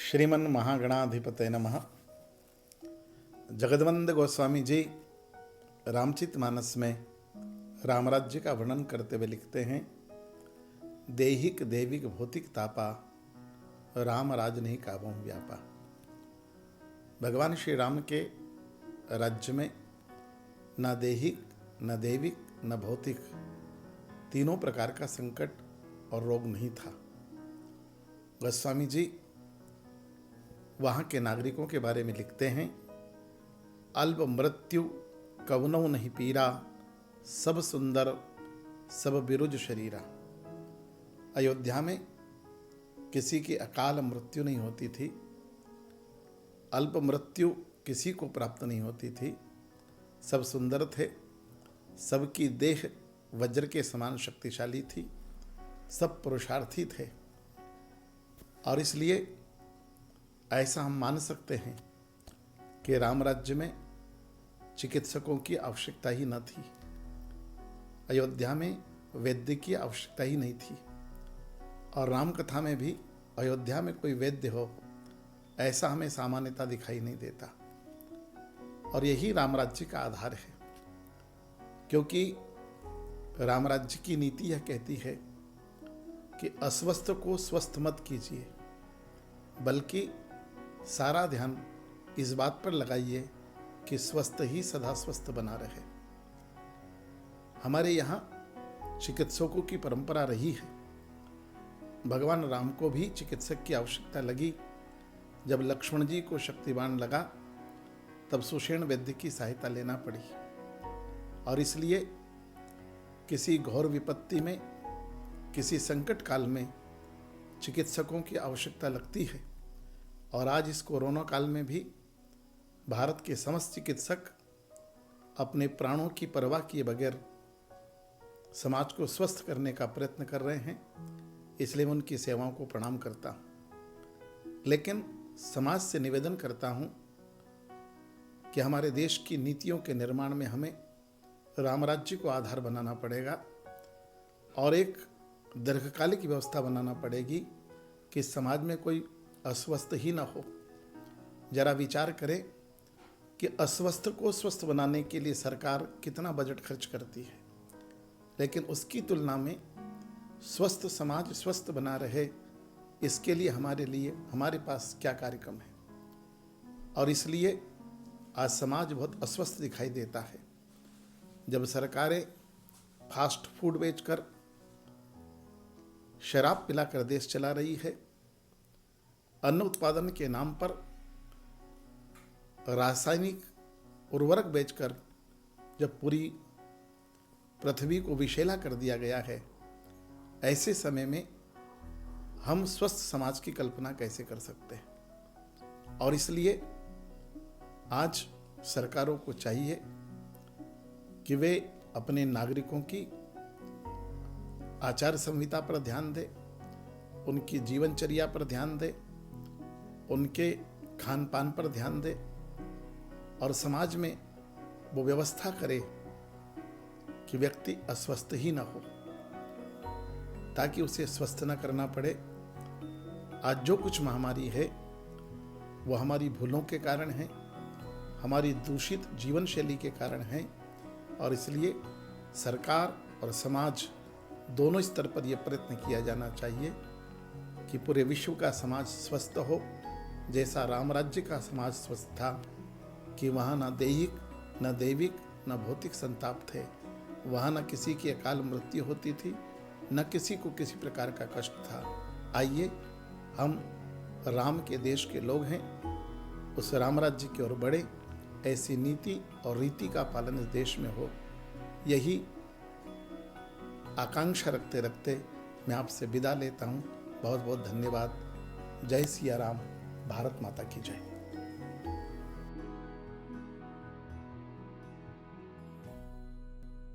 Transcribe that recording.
श्रीमन महागणाधिपतये नमः। जगदवंद गोस्वामी जी रामचरितमानस में राम राज्य का वर्णन करते हुए लिखते हैं, देहिक देविक भौतिक तापा राम राज नहीं काबों व्यापा। भगवान श्री राम के राज्य में न देहिक न देविक न भौतिक तीनों प्रकार का संकट और रोग नहीं था। गोस्वामी जी वहाँ के नागरिकों के बारे में लिखते हैं, अल्प मृत्यु कवनों नहीं पीरा, सब सुंदर सब बिरुज शरीरा। अयोध्या में किसी की अकाल मृत्यु नहीं होती थी, अल्प मृत्यु किसी को प्राप्त नहीं होती थी, सब सुंदर थे, सबकी देह वज्र के समान शक्तिशाली थी, सब पुरुषार्थी थे। और इसलिए ऐसा हम मान सकते हैं कि राम राज्य में चिकित्सकों की आवश्यकता ही न थी, अयोध्या में वैद्य की आवश्यकता ही नहीं थी, और राम कथा में भी अयोध्या में कोई वैद्य हो ऐसा हमें सामान्यता दिखाई नहीं देता। और यही राम राज्य का आधार है, क्योंकि राम राज्य की नीति यह कहती है कि अस्वस्थ को स्वस्थ मत कीजिए, बल्कि सारा ध्यान इस बात पर लगाइए कि स्वस्थ ही सदा स्वस्थ बना रहे। हमारे यहाँ चिकित्सकों की परंपरा रही है। भगवान राम को भी चिकित्सक की आवश्यकता लगी। जब लक्ष्मण जी को शक्तिबाण लगा तब सुषेण वैद्य की सहायता लेना पड़ी, और इसलिए किसी घोर विपत्ति में, किसी संकट काल में चिकित्सकों की आवश्यकता लगती है। और आज इस कोरोना काल में भी भारत के समस्त चिकित्सक अपने प्राणों की परवाह किए बगैर समाज को स्वस्थ करने का प्रयत्न कर रहे हैं, इसलिए मैं उनकी सेवाओं को प्रणाम करता हूँ। लेकिन समाज से निवेदन करता हूँ कि हमारे देश की नीतियों के निर्माण में हमें राम राज्य को आधार बनाना पड़ेगा और एक दीर्घकालिक व्यवस्था बनाना पड़ेगी कि समाज में कोई अस्वस्थ ही ना हो। जरा विचार करें कि अस्वस्थ को स्वस्थ बनाने के लिए सरकार कितना बजट खर्च करती है, लेकिन उसकी तुलना में स्वस्थ समाज स्वस्थ बना रहे, इसके लिए हमारे पास क्या कार्यक्रम है। और इसलिए आज समाज बहुत अस्वस्थ दिखाई देता है। जब सरकारें फास्ट फूड बेचकर, शराब पिलाकर देश चला रही है, अन्न उत्पादन के नाम पर रासायनिक उर्वरक बेचकर जब पूरी पृथ्वी को विषैला कर दिया गया है, ऐसे समय में हम स्वस्थ समाज की कल्पना कैसे कर सकते हैं। और इसलिए आज सरकारों को चाहिए कि वे अपने नागरिकों की आचार संहिता पर ध्यान दें, उनकी जीवनचर्या पर ध्यान दें, उनके खान पान पर ध्यान दें, और समाज में वो व्यवस्था करे कि व्यक्ति अस्वस्थ ही न हो, ताकि उसे स्वस्थ न करना पड़े। आज जो कुछ महामारी है वो हमारी भूलों के कारण है, हमारी दूषित जीवन शैली के कारण है। और इसलिए सरकार और समाज दोनों स्तर पर यह प्रयत्न किया जाना चाहिए कि पूरे विश्व का समाज स्वस्थ हो, जैसा राम राज्य का समाज स्वस्थ था कि वहाँ न दैहिक न दैविक न भौतिक संताप थे, वहाँ न किसी की अकाल मृत्यु होती थी, न किसी को किसी प्रकार का कष्ट था। आइए हम राम के देश के लोग हैं, उस राम राज्य की ओर बढ़े, ऐसी नीति और रीति का पालन इस देश में हो, यही आकांक्षा रखते रखते मैं आपसे विदा लेता हूँ। बहुत बहुत धन्यवाद। जय सिया राम। भारत माता की जय।